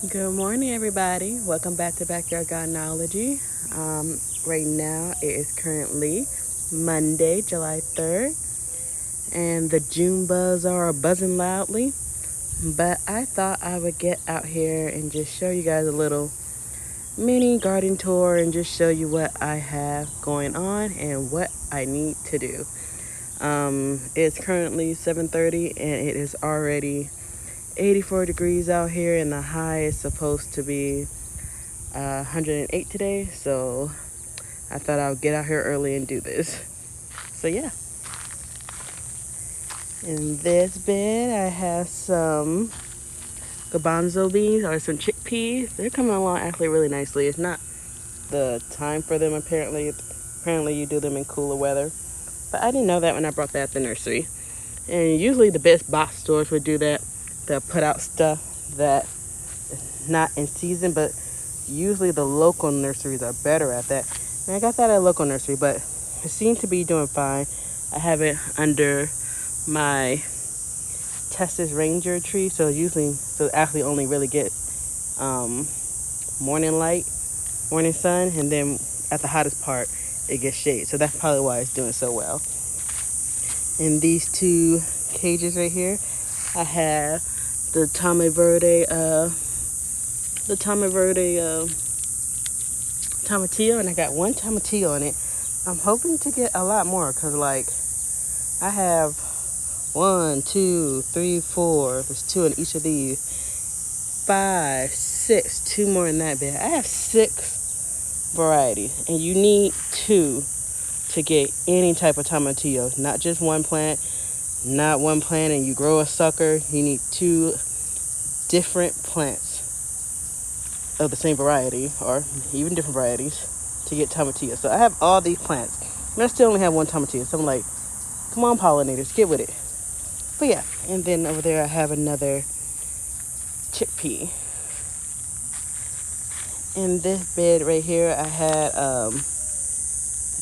Good morning, everybody. Welcome back to Backyard Gardenology. Right now, it is currently Monday, July 3rd, and the June buzz are buzzing loudly. But I thought I would get out here and just show you guys a little mini garden tour and just show you what I have going on and what I need to do. It's currently 7:30 and it is already 84 degrees out here, and the high is supposed to be 108 today. So I thought I would get out here early and do this. So yeah, in this bed I have some garbanzo beans or some chickpeas. They're coming along actually really nicely. It's not the time for them apparently. Apparently you do them in cooler weather. But I didn't know that when I brought that at the nursery. And usually the best box stores would do that. They'll put out stuff that is not in season, but usually the local nurseries are better at that. And I got that at a local nursery, but it seems to be doing fine. I have it under my Texas Ranger tree, so actually only really get um, morning light, morning sun, and then at the hottest part, it gets shade. So that's probably why it's doing so well. In these two cages right here, I have the Tommy Verde, tomatillo, and I got one tomatillo in it. I'm hoping to get a lot more because, like, I have one, two, three, four. There's two in each of these. Five, six, two more in that bed. I have six varieties, and you need two to get any type of tomatillo, not just one plant, not one plant and you grow a sucker. You need two different plants of the same variety or even different varieties to get tomatillo. So I have all these plants, and I still only have one tomatillo. So I'm like, come on, pollinators, get with it. But yeah, and then over there I have another chickpea. In this bed right here, I had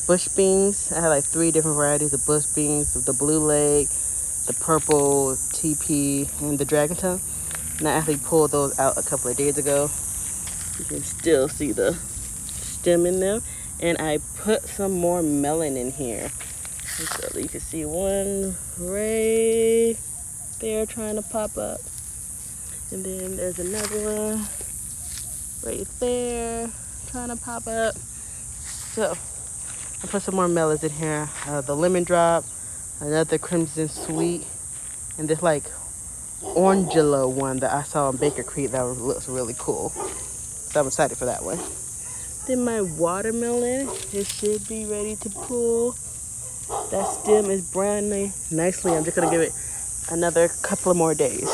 bush beans. I had like three different varieties of bush beans: the blue leg, the purple TP, and the dragon tongue. And I actually pulled those out a couple of days ago. You can still see the stem in them. And I put some more melon in here. So you can see one right there trying to pop up. And then there's another one right there trying to pop up. So I put some more melons in here. The lemon drop, another crimson sweet, and this like orangelo one that I saw in Baker Creek that looks really cool. So I'm excited for that one. Then my watermelon, it should be ready to pull. That stem is browning nicely. I'm just gonna give it another couple of more days.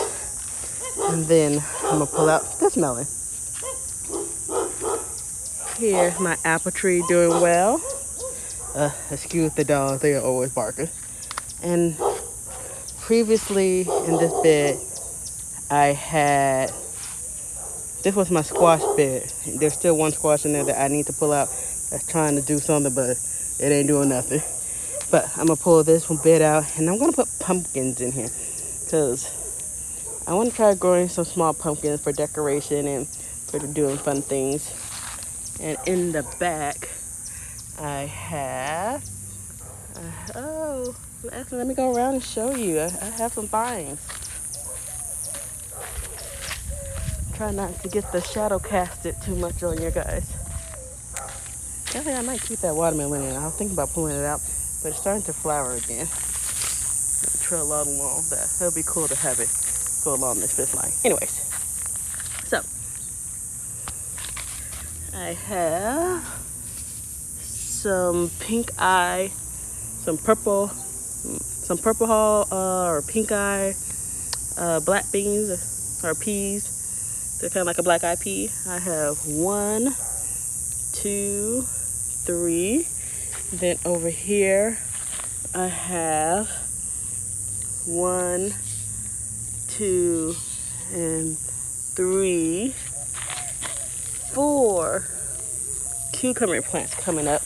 And then I'm gonna pull out this melon. Here's my apple tree doing well. Excuse the dogs, they are always barking. And previously in this bed, this was my squash bed. There's still one squash in there that I need to pull out that's trying to do something, but it ain't doing nothing. But I'm gonna pull this one bed out, and I'm gonna put pumpkins in here because I want to try growing some small pumpkins for decoration and for doing fun things. And in the back, I have, actually, let me go around and show you. I have some vines. Try not to get the shadow casted too much on you guys. I think I might keep that watermelon in. I was thinking about pulling it out, but it's starting to flower again. Trail along that. It'll be cool to have it go along this fifth line. Anyways, so I have some pink eye, some purple hull or pink eye black beans or peas. They're kind of like a black eyed pea. I have one, two, three. Then over here, I have one, two, and three, four cucumber plants coming up.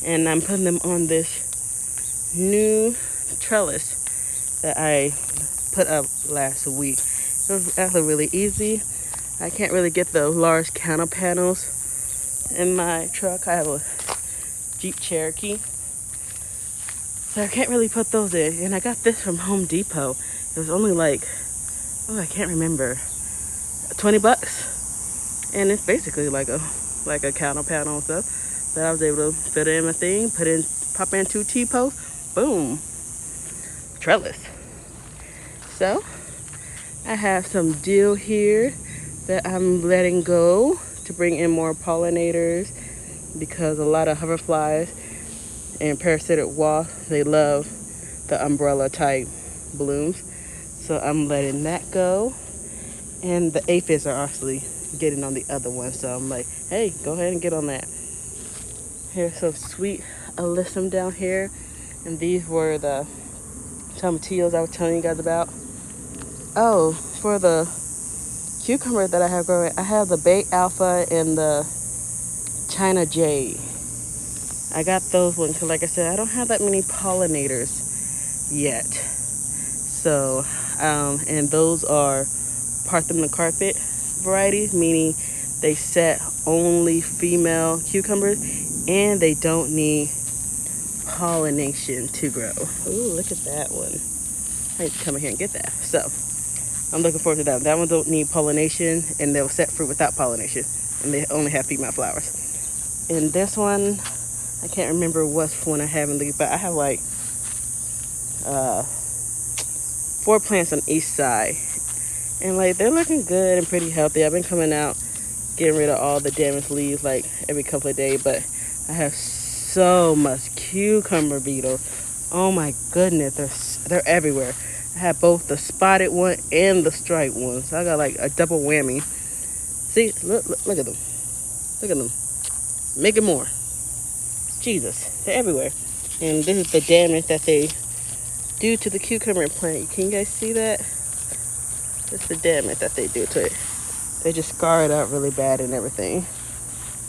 And I'm putting them on this new trellis that I put up last week. It was actually really easy. I can't really get the large counter panels in my truck. I have a Jeep Cherokee, so I can't really put those in. And I got this from Home Depot. It was only like, oh, I can't remember, 20 bucks. And it's basically like a counter panel and stuff. But I was able to fit in my thing, pop in 2 T-posts, boom, trellis. So I have some dill here that I'm letting go to bring in more pollinators, because a lot of hoverflies and parasitic wasps, they love the umbrella type blooms. So I'm letting that go. And the aphids are actually getting on the other one. So I'm like, hey, go ahead and get on that. Here's some sweet alyssum down here. And these were the tomatillos I was telling you guys about. Oh, for the cucumber that I have growing, I have the Bay Alpha and the China Jade. I got those ones because, like I said, I don't have that many pollinators yet. So, and those are Parthenium carpet varieties, meaning they set only female cucumbers and they don't need pollination to grow. Ooh, look at that one. I need to come in here and get that. So I'm looking forward to that. That one don't need pollination, and they'll set fruit without pollination, and they only have female flowers. And this one, I can't remember what one I have in leaf, but I have like 4 plants on each side, and like they're looking good and pretty healthy. I've been coming out getting rid of all the damaged leaves like every couple of days, but I have so much cucumber beetle. Oh my goodness, they're everywhere. I have both the spotted one and the striped one, so I got like a double whammy. See, look at them. Look at them. Making more. Jesus, they're everywhere. And this is the damage that they do to the cucumber plant. Can you guys see that? That's the damage that they do to it. They just scar it up really bad and everything.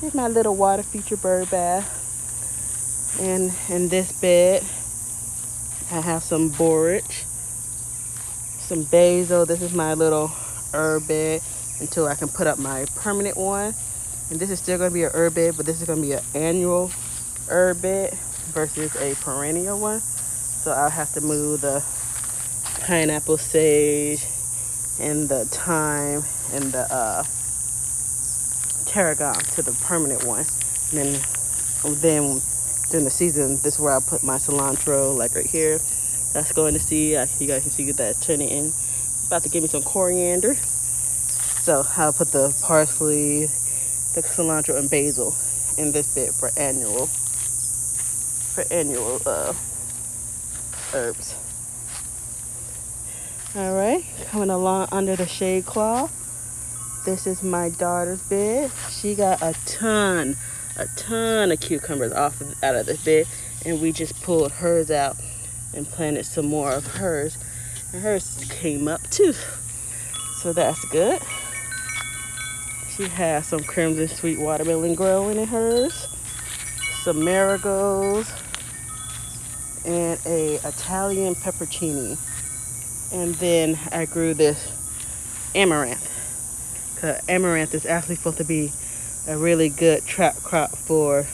Here's my little water feature bird bath. And in this bed, I have some borage, some basil. This is my little herb bed until I can put up my permanent one. And this is still going to be an herb bed, but this is going to be an annual herb bed versus a perennial one. So I'll have to move the pineapple sage and the thyme and the tarragon to the permanent one. And then during the season, this is where I put my cilantro, like right here. That's going to seed. You guys can see that turning in. About to give me some coriander. So I'll put the parsley, the cilantro, and basil in this bed for annual herbs. All right, coming along under the shade cloth. This is my daughter's bed. She got a ton of cucumbers out of this bed, and we just pulled hers out and planted some more of hers, and hers came up too, so that's good. She has some crimson sweet watermelon growing in hers, some marigolds, and a Italian peppercini. And then I grew this amaranth. Amaranth is actually supposed to be a really good trap crop for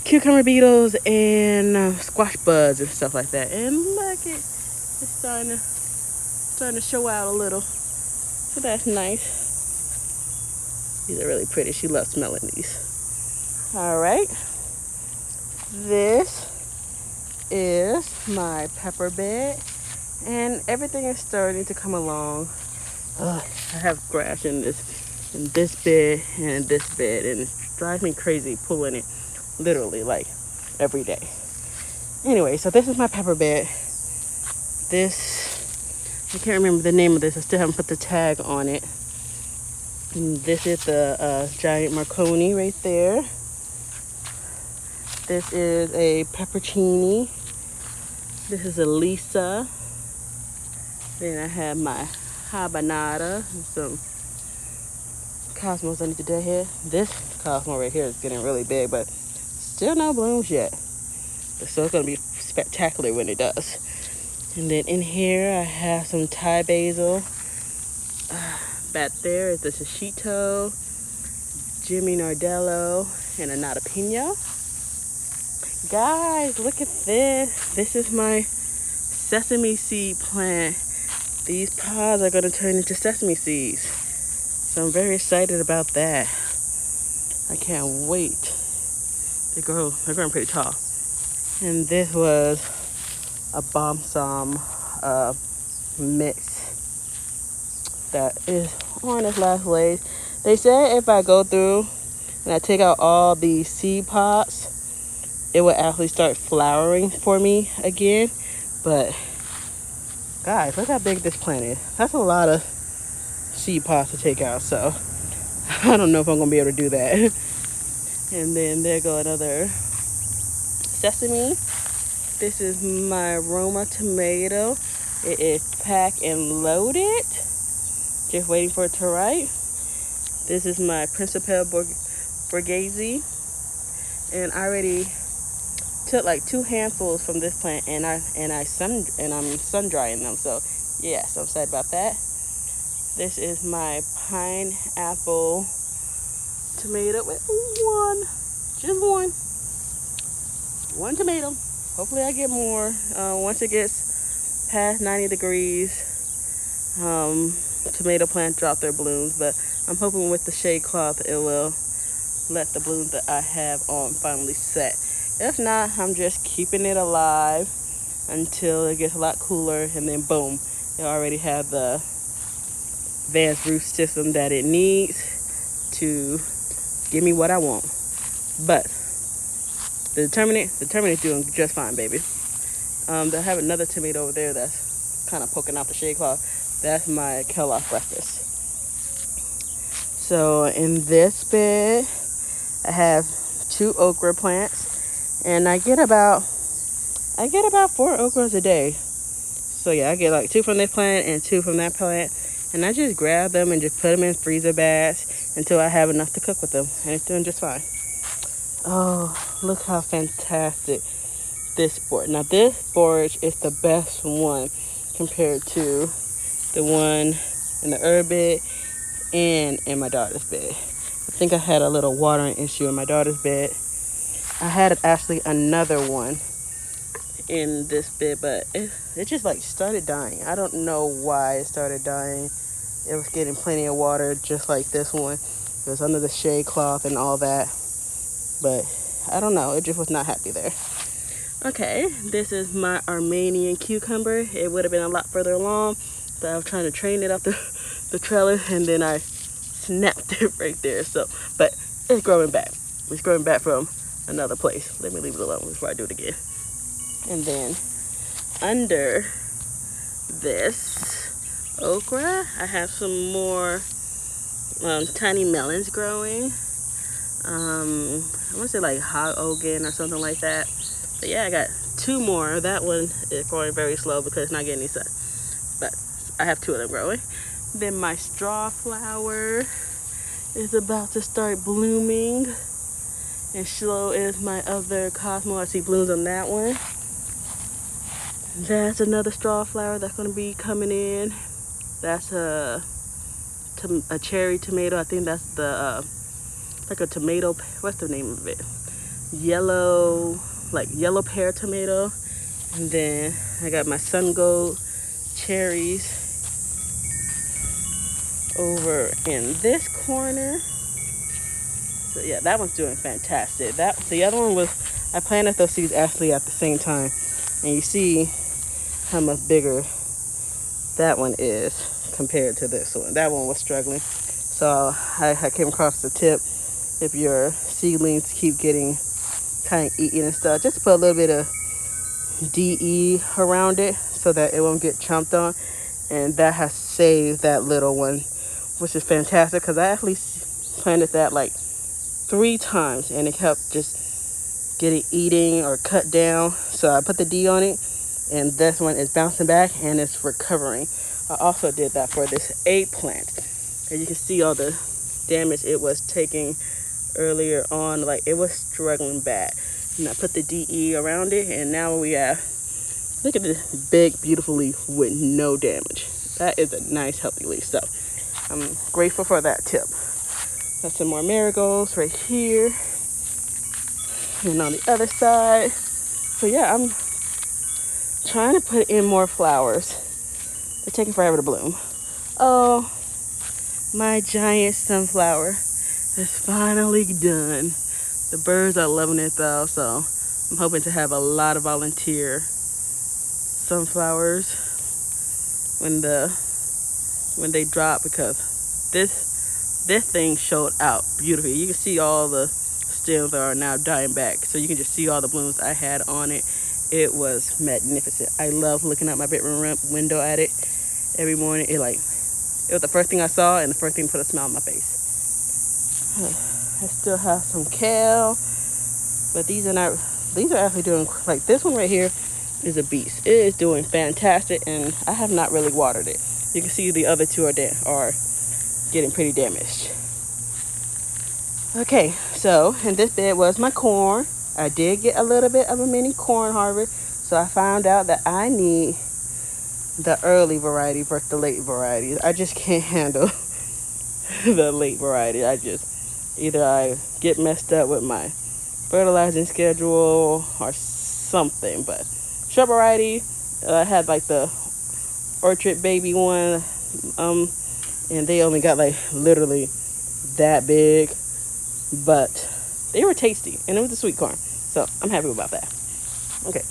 cucumber beetles and squash bugs and stuff like that. And look, it's starting to show out a little. So that's nice. These are really pretty. She loves smelling these. All right. This is my pepper bed, and everything is starting to come along. I have grass in this bed and in this bed, and it drives me crazy pulling it literally like every day. Anyway, so this is my pepper bed. This, I can't remember the name of this. I still haven't put the tag on it. And this is the giant Marconi right there. This is a peppercini. This is a Lisa. Then I have my habanada and some cosmos underneath the here. This cosmo right here is getting really big, but still no blooms yet. So it's gonna be spectacular when it does. And then in here I have some Thai basil. Back there is the shishito, Jimmy Nardello, and Anata Pino. Guys, look at this. This is my sesame seed plant. These pods are going to turn into sesame seeds. So I'm very excited about that. I can't wait. They're growing pretty tall. And this was a balsam mix that is on its last legs. They said if I go through and I take out all these seed pods, it will actually start flowering for me again. But guys, look how big this plant is. That's a lot of seed pods to take out, so I don't know if I'm gonna be able to do that. And then there go another sesame. This is my Roma tomato. It is packed and loaded, just waiting for it to ripe. This is my Principal Borghese, and I already took like 2 handfuls from this plant, and I'm sun drying them. So yes, I'm excited about that. This is my pineapple tomato with one tomato. Hopefully I get more once it gets past 90 degrees. Tomato plant drop their blooms, but I'm hoping with the shade cloth it will let the blooms that I have on finally set. If not, I'm just keeping it alive until it gets a lot cooler, and then boom, it already have the advanced root system that it needs to give me what I want. But the determinant is doing just fine, baby. They have another tomato over there that's kind of poking out the shade cloth. That's my Kellogg breakfast. So in this bed, I have 2 okra plants, and I get about 4 okras a day. So yeah, I get like 2 from this plant and 2 from that plant, and I just grab them and just put them in freezer bags until I have enough to cook with them, and it's doing just fine. Oh, look how fantastic this borage. Now this borage is the best one compared to the one in the herb bed and in my daughter's bed. I think I had a little watering issue in my daughter's bed. I had actually another one in this bed, but it just like started dying. I don't know why it started dying. It was getting plenty of water just like this one. It was under the shade cloth and all that, but I don't know, it just was not happy there. Okay, this is my Armenian cucumber. It would have been a lot further along, but I was trying to train it up the trellis, and then I snapped it right there. So, but it's growing back. It's growing back from another place. Let me leave it alone before I do it again. And then under this okra, I have some more tiny melons growing. I want to say like hog ogan or something like that. But yeah, I got 2 more. That one is growing very slow because it's not getting any sun. But I have 2 of them growing. Then my straw flower is about to start blooming. And so is my other Cosmo. I see blooms on that one. That's another straw flower that's going to be coming in. That's a cherry tomato. I think that's the like a tomato. What's the name of it? Yellow pear tomato. And then I got my sun gold cherries over in this corner. So yeah, that one's doing fantastic. The other one was, I planted those seeds actually at the same time, and you see how much bigger that one is compared to this one. That one was struggling, so I came across the tip. If your seedlings keep getting kind of eaten and stuff, just put a little bit of DE around it so that it won't get chomped on, and that has saved that little one, which is fantastic because I actually planted that like 3 times and it kept just getting eating or cut down. So I put the D on it, and this one is bouncing back and it's recovering. I also did that for this eggplant, and you can see all the damage it was taking earlier on. Like, it was struggling bad, and I put the DE around it, and now we have, look at this big beautiful leaf with no damage. That is a nice healthy leaf. So I'm grateful for that tip. Got some more marigolds right here and on the other side. So yeah, I'm trying to put in more flowers. They're taking forever to bloom. Oh, my giant sunflower is finally done. The birds are loving it though, so I'm hoping to have a lot of volunteer sunflowers when they drop, because this thing showed out beautifully. You can see all the stems are now dying back, so you can just see all the blooms I had on it. It was magnificent. I love looking out my bedroom window at it every morning. It was the first thing I saw and the first thing to put a smile on my face. I still have some kale, but these are actually doing, like this one right here is a beast. It is doing fantastic, and I have not really watered it. You can see the other two are getting pretty damaged. Okay, so in this bed was my corn. I did get a little bit of a mini corn harvest, so I found out that I need the early variety versus the late variety. I just can't handle the late variety. Either I get messed up with my fertilizing schedule or something. But short variety, I had like the orchard baby one, and they only got like literally that big, but they were tasty, and it was a sweet corn, so I'm happy about that. Okay,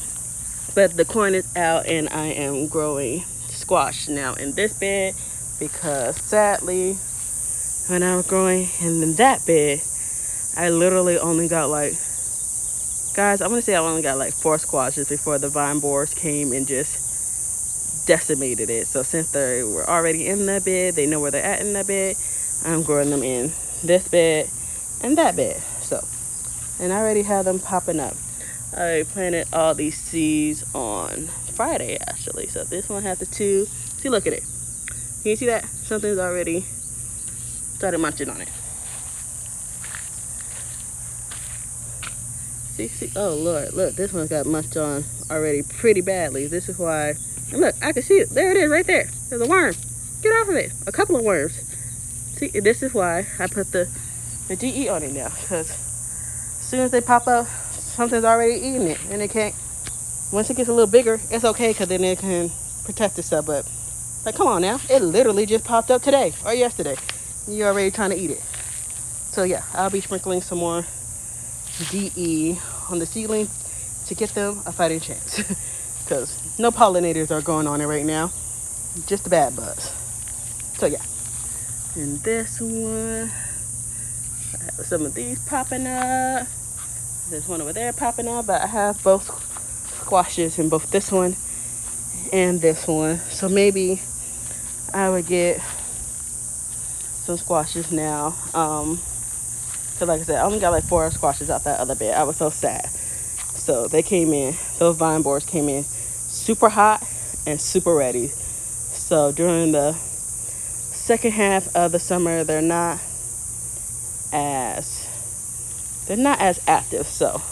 but the corn is out, and I am growing squash now in this bed, because sadly when I was growing in that bed, I literally only got like, guys, I'm gonna say I only got like 4 squashes before the vine borers came and just decimated it. So since they were already in that bed, they know where they're at in that bed, I'm growing them in this bed and that bed. So, and I already have them popping up. I planted all these seeds on Friday actually. So this one has the 2. See, look at it. Can you see that? Something's already started munching on it. See, oh Lord, look, this one got munched on already pretty badly. This is why, and look, I can see it. There it is right there. There's a worm. Get off of it. A couple of worms. See, this is why I put the DE on it now, because as soon as they pop up, something's already eating it, and it can't, once it gets a little bigger, it's okay, because then it can protect itself. But like, come on now, it literally just popped up today or yesterday. You're already trying to eat it. So yeah, I'll be sprinkling some more DE on the seedling to get them a fighting chance, because no pollinators are going on it right now, just the bad bugs. So yeah, and this one, I have some of these popping up. There's one over there popping up, but I have both squashes in both this one and this one, so maybe I would get some squashes now. So like I said, I only got like 4 squashes out that other bed. I was so sad. So they came in, those vine borers came in super hot and super ready. So during the second half of the summer, they're not as active. So,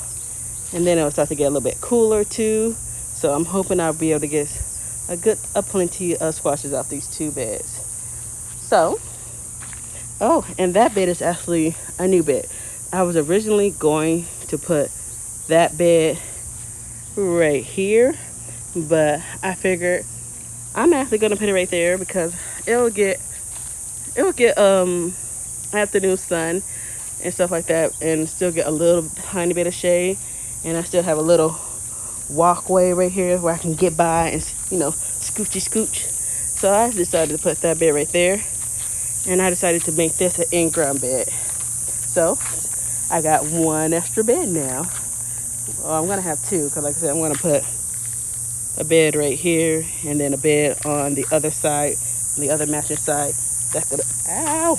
and then it'll start to get a little bit cooler too. So I'm hoping I'll be able to get a plenty of squashes off these 2 beds. So, oh, and that bed is actually a new bed. I was originally going to put that bed right here, but I figured I'm actually gonna put it right there, because it'll get afternoon sun and stuff like that, and still get a little tiny bit of shade, and I still have a little walkway right here where I can get by and, you know, scooch. So I decided to put that bed right there, and I decided to make this an in-ground bed. So I got 1 extra bed now. Well, I'm gonna have 2, because like I said, I'm gonna put a bed right here and then a bed on the other side, the other matching side. That's gonna, ow,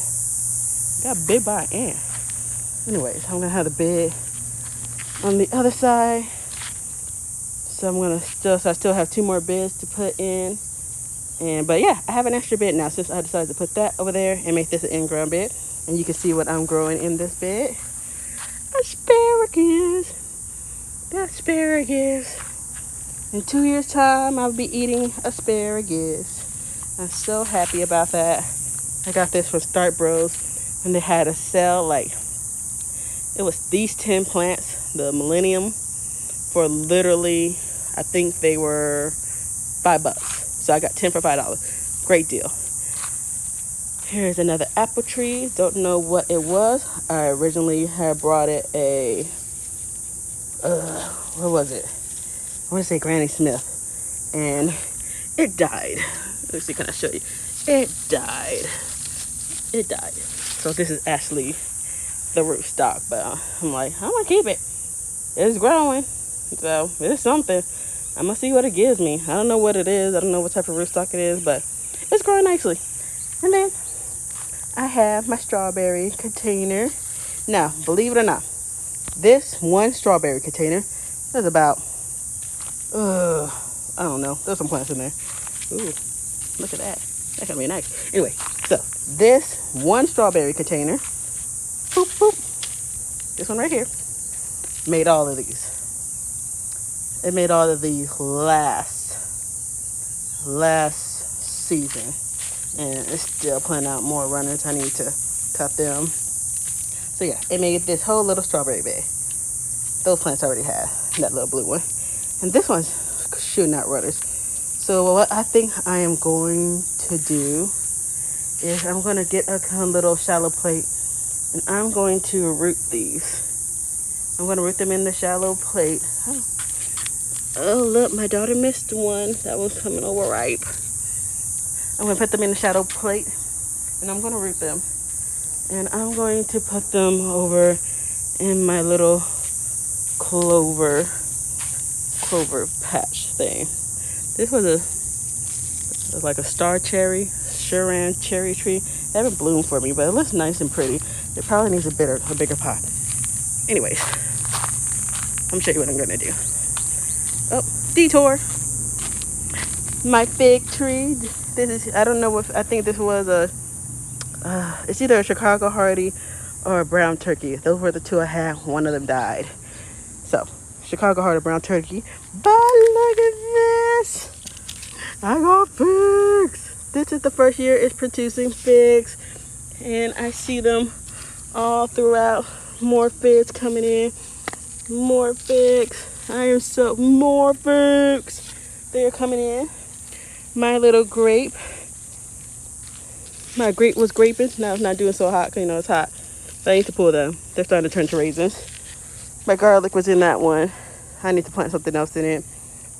got bit by an ant. Anyways, I'm gonna have the bed on the other side. So I still have 2 more beds to put in. But yeah, I have an extra bed now, since I decided to put that over there and make this an in-ground bed. And you can see what I'm growing in this bed. Asparagus. The asparagus. In 2 years' time, I'll be eating asparagus. I'm so happy about that. I got this from Start Bros when they had a sale. Like, it was these 10 plants, the Millennium, for literally, I think they were $5. So I got 10 for $5. Great deal. Here's another apple tree. Don't know what it was. I originally had brought it a, what was it? I want to say Granny Smith. And it died. Let me see, can I show you? It died. It died. So this is actually the rootstock, but I'm like, I'm gonna keep it. It's growing, so it's something. I'm gonna see what it gives me. I don't know what it is. I don't know what type of rootstock it is, but it's growing nicely. And then I have my strawberry container. Now, believe it or not, this one strawberry container is about, I don't know. There's some plants in there. Ooh, look at that. That's gonna be nice. Anyway, so this one strawberry container, boop, boop, this one right here, made all of these. It made all of these last season. And it's still putting out more runners. I need to cut them. So yeah, it made this whole little strawberry bed. Those plants already had that little blue one. And this one's shooting out runners. So what I think I am going to do is I'm going to get a kind of little shallow plate and I'm going to root these. I'm going to root them in the shallow plate. Oh look, my daughter missed one. That was coming over ripe. I'm going to put them in the shallow plate and I'm going to root them. And I'm going to put them over in my little clover patch thing. This was like a star cherry, Shuran cherry tree. It haven't bloomed for me, but it looks nice and pretty. It probably needs a bigger pot. Anyways, I'm gonna show you what I'm gonna do. Oh, detour. My fig tree. This is, I don't know if, I think this was it's either a Chicago Hardy or a brown turkey. Those were the two I had. One of them died. So, Chicago Hardy, brown turkey. But look at this. I got figs. This is the first year it's producing figs. And I see them all throughout. More figs coming in. More figs. More figs. They're coming in. My little grape. My grape was graping. Now it's not doing so hot because, it's hot. So I need to pull them. They're starting to turn to raisins. My garlic was in that one. I need to plant something else in it.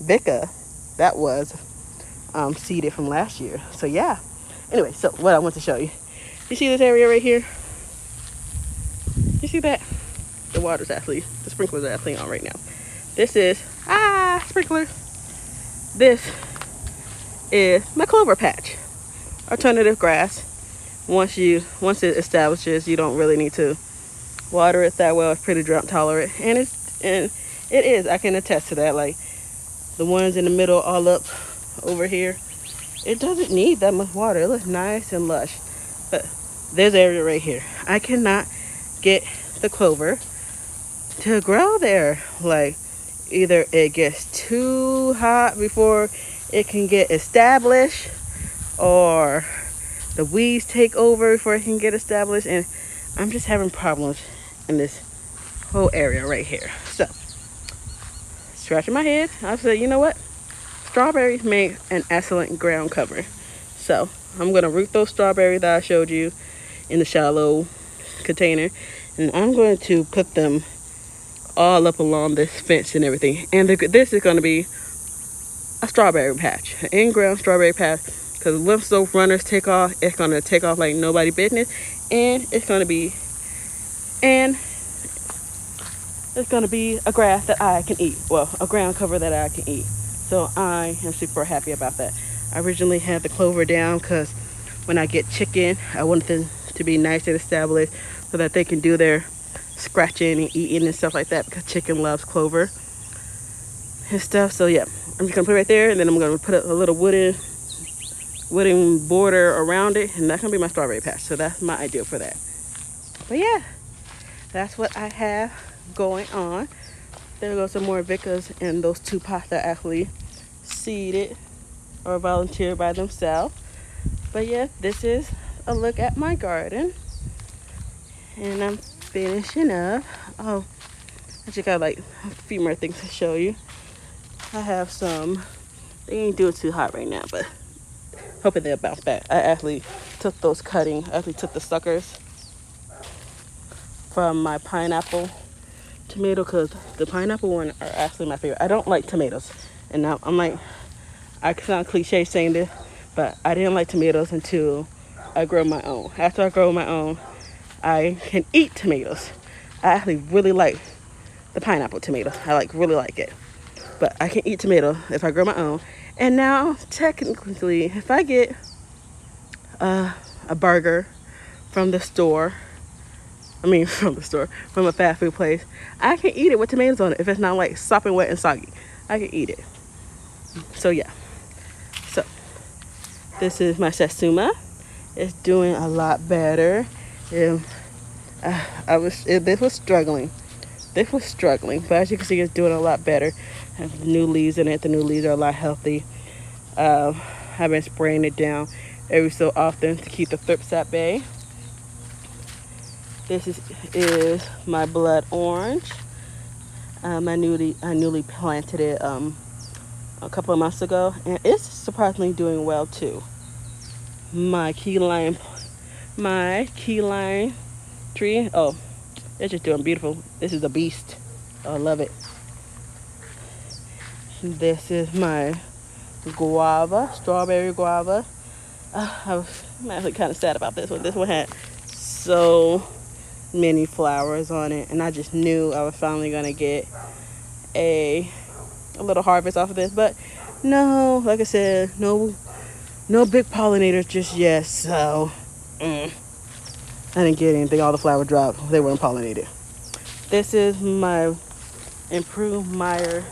Vicka, that was seeded from last year. So yeah. Anyway, so what I want to show you. You see this area right here? You see that? The sprinklers are actually on right now. This is, sprinkler. This is my clover patch. Alternative grass. Once it establishes, you don't really need to water it that well. It's pretty drought tolerant, and it is. I can attest to that. Like the ones in the middle, all up over here, it doesn't need that much water. It looks nice and lush. But there's an area right here. I cannot get the clover to grow there. Like either it gets too hot before it can get established, or the weeds take over before it can get established, and I'm just having problems in this whole area right here. So, scratching my head, I said, you know what? Strawberries make an excellent ground cover. So, I'm going to root those strawberries that I showed you in the shallow container, and I'm going to put them all up along this fence and everything. And this is going to be a strawberry patch, an in-ground strawberry patch. Because once those runners take off, it's going to take off like nobody business. And it's going to be a grass that I can eat. Well, a ground cover that I can eat. So I am super happy about that. I originally had the clover down because when I get chicken, I want them to be nice and established so that they can do their scratching and eating and stuff like that, because chicken loves clover and stuff. So yeah, I'm just going to put it right there, and then I'm going to put a little wooden border around it, and that's gonna be my strawberry patch. So that's my idea for that. But yeah, that's what I have going on. There goes some more Vickas in those two pots that actually seeded or volunteered by themselves. But yeah, this is a look at my garden. And I'm finishing up. Oh, I just got like a few more things to show you. I have some, they ain't doing too hot right now, but hoping they'll bounce back. I actually took those cuttings, I actually took the suckers from my pineapple tomato, because the pineapple one are actually my favorite. I don't like tomatoes. And now I'm like, I sound cliche saying this, but I didn't like tomatoes until I grow my own. After I grow my own, I can eat tomatoes. I actually really like the pineapple tomatoes. I really like it. But I can eat tomatoes if I grow my own. And now, technically, if I get a burger from the store, from a fast food place, I can eat it with tomatoes on it if it's not like sopping wet and soggy. I can eat it. So yeah. So this is my Satsuma. It's doing a lot better. This was struggling. But as you can see, it's doing a lot better. I have new leaves in it. The new leaves are a lot healthy. I've been spraying it down every so often to keep the thrips at bay. This is my blood orange. I newly planted it a couple of months ago, and it's surprisingly doing well too. My key lime tree. Oh, it's just doing beautiful. This is a beast. Oh, I love it. This is my guava, strawberry guava. I'm actually kind of sad about this one. This one had so many flowers on it, and I just knew I was finally gonna get a little harvest off of this. But no, like I said, no big pollinators just yet. So I didn't get anything. All the flowers dropped. They weren't pollinated. This is my improved Meyer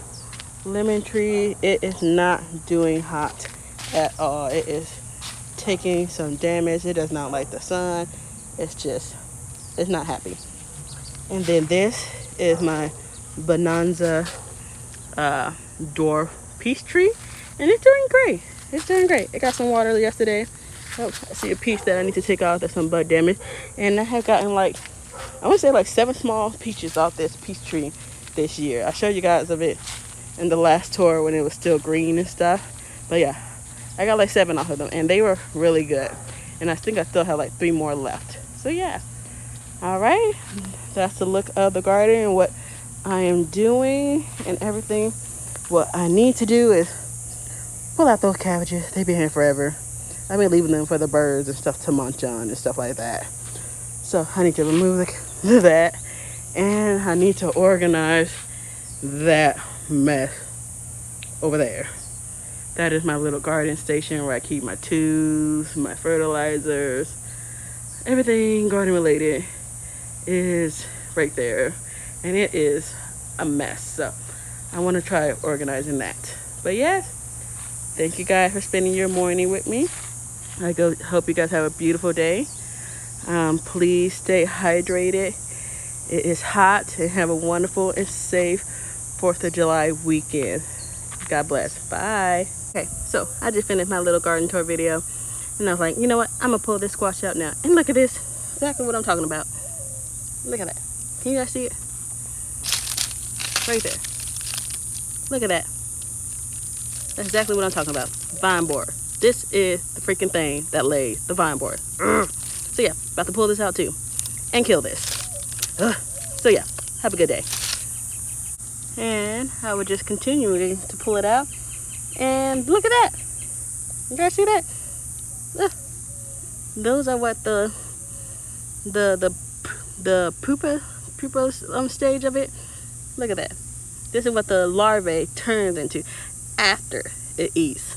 lemon tree. It is not doing hot at all. It is taking some damage. It does not like the sun. It's not happy. And then this is my Bonanza dwarf peach tree, and it's doing great. It got some water yesterday. Oh, I see a piece that I need to take off. That's some bud damage. And I have gotten I want to say 7 small peaches off this peach tree this year. I showed you guys of it in the last tour when it was still green and stuff. But yeah, I got 7 off of them, and they were really good. And I think I still have 3 more left. So yeah. All right. That's the look of the garden and what I am doing and everything. What I need to do is pull out those cabbages. They've been here forever. I've been leaving them for the birds and stuff to munch on and stuff like that. So I need to remove that, and I need to organize that mess over there. That is my little garden station where I keep my tubes, my fertilizers, everything garden related is right there, and it is a mess. So I want to try organizing that. But yes, thank you guys for spending your morning with me. Hope you guys have a beautiful day. Please stay hydrated. It is hot, and have a wonderful and safe 4th of July weekend. God bless. Bye. Okay, so I just finished my little garden tour video, and I was like, you know what? I'm gonna pull this squash out now. And look at this. Exactly what I'm talking about. Look at that. Can you guys see it? Right there. Look at that. That's exactly what I'm talking about. Vine borer. This is the freaking thing that lays the vine borer. So yeah, about to pull this out too. And kill this. So yeah, have a good day. And I would just continue to pull it out. And look at that. You guys see that? Those are what the pupa stage of it. Look at that. This is what the larvae turns into after it eats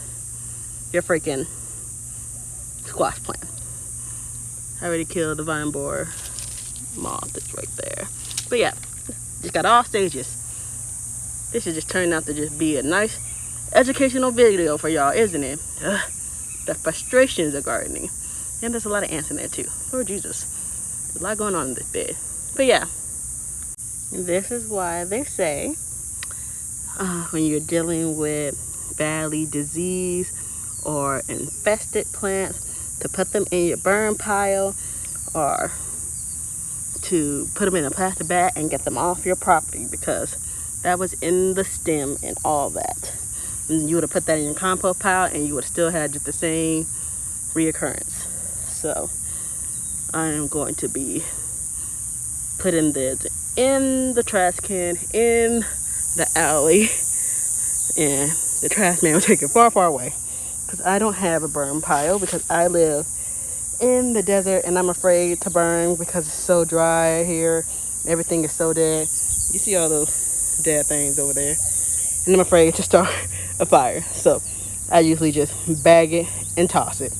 your freaking squash plant. I already killed the vine borer moth. It's right there. But yeah, just got all stages. This is just turning out to just be a nice educational video for y'all, isn't it? The frustrations of gardening. And there's a lot of ants in there too. Lord Jesus. There's a lot going on in this bed. But yeah, this is why they say when you're dealing with badly diseased or infested plants, to put them in your burn pile or to put them in a plastic bag and get them off your property, because that was in the stem and all that. And you would have put that in your compost pile and you would have still had just the same reoccurrence. So I am going to be putting this in the trash can in the alley, and the trash man will take it far, far away, because I don't have a burn pile, because I live in the desert and I'm afraid to burn because it's so dry here. Everything is so dead. You see all those dead things over there, and I'm afraid to start a fire. So I usually just bag it and toss it.